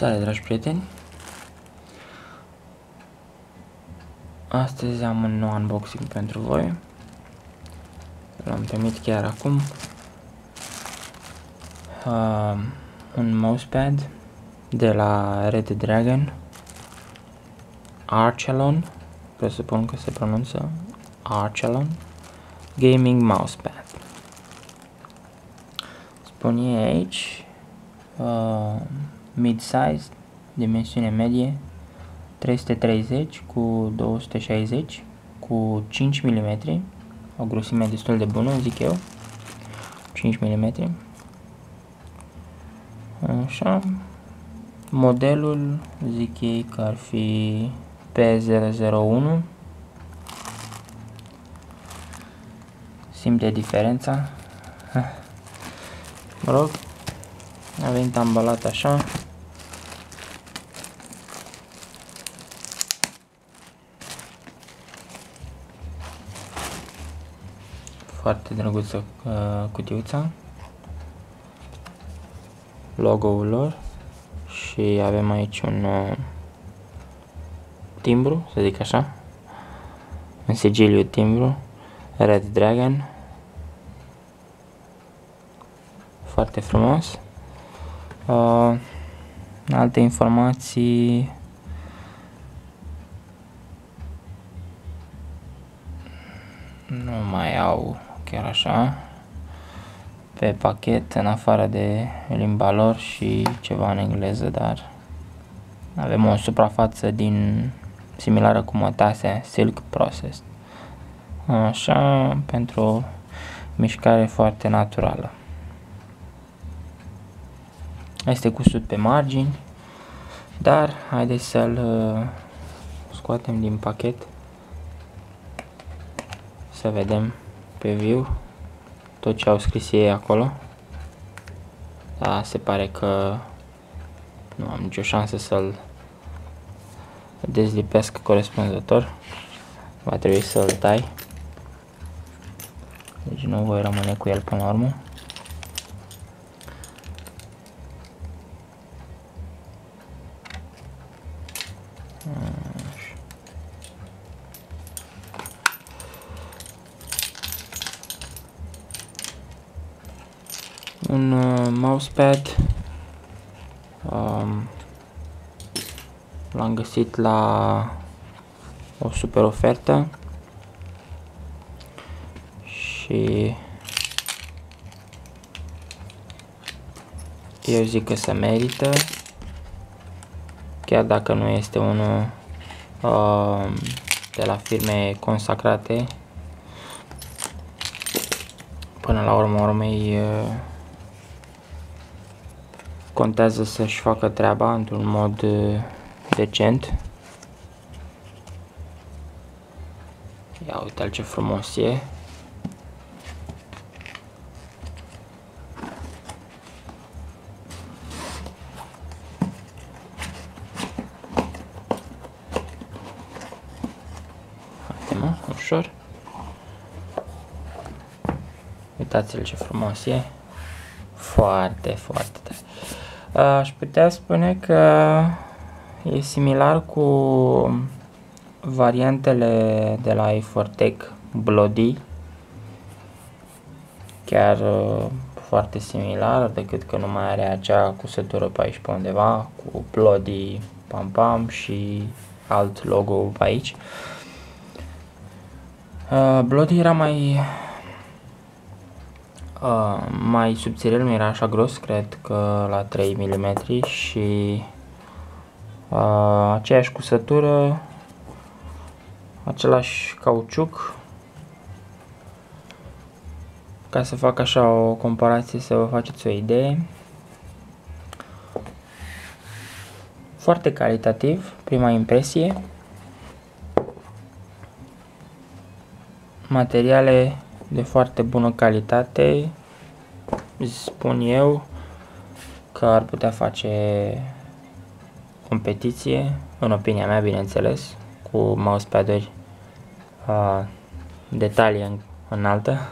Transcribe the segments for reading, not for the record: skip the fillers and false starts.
Salutare, dragi prieteni! Astăzi am un nou unboxing pentru voi. L-am primit chiar acum. Un mousepad de la Red Dragon Archelon, presupun că se pronunță Archelon Gaming Mousepad. Spun ei aici mid-size, dimensiune medie, 330 cu 260 cu 5 mm, o grosime destul de bună, zic eu, 5 mm. Așa, modelul zic ei că ar fi P001. Simte diferența. Mă rog, a venit ambalat așa. Foarte drăguță cutiuța, logo-ul lor și avem aici un timbru, să zic așa, un sigiliu timbru, Red Dragon, foarte frumos. Alte informații nu mai au chiar așa pe pachet, în afară de limba lor și ceva în engleză, dar avem o suprafață similară cu mătase Silk Processed. Așa, pentru o mișcare foarte naturală. Este cusut pe margini, dar haideți să-l scoatem din pachet să vedem pe viu tot ce au scris ei acolo. Da, se pare că nu am nicio șansă să-l dezlipesc corespunzător. Va trebui să-l tai. Deci nu voi rămâne cu el până la urmă. Un mousepad, l-am găsit la o super ofertă și eu zic că se merită, chiar dacă nu este unul de la firme consacrate. Până la urmei contează să-și facă treaba într-un mod decent. Ia uite-l ce frumos e. Haide-mă, ușor. Uitați-l ce frumos e. Foarte, foarte tare. Aș putea spune că e similar cu variantele de la Ifortech Bloody. Chiar foarte similar, decât că nu mai are acea cusătură pe aici pe undeva, cu Bloody pam pam și alt logo pe aici. Bloody era mai subțirel, nu era așa gros, cred că la 3 mm și aceeași cusătură, același cauciuc. Ca să fac așa o comparație, să vă faceți o idee. Foarte calitativ, prima impresie. Materiale de foarte bună calitate. Spun eu că ar putea face competiție, în opinia mea, bineînțeles, cu mousepad-uri de talie înaltă.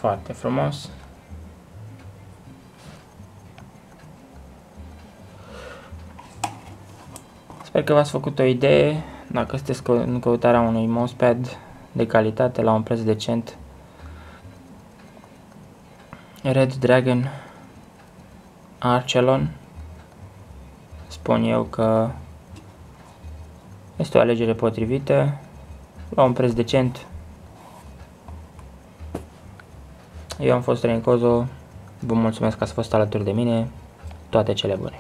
Foarte frumos. Sper că v-ați făcut o idee. Dacă sunteți în căutarea unui mousepad de calitate la un preț decent, Red Dragon Archelon, spun eu că este o alegere potrivită la un preț decent. Eu am fost Rencozo, vă mulțumesc că ați fost alături de mine, toate cele bune!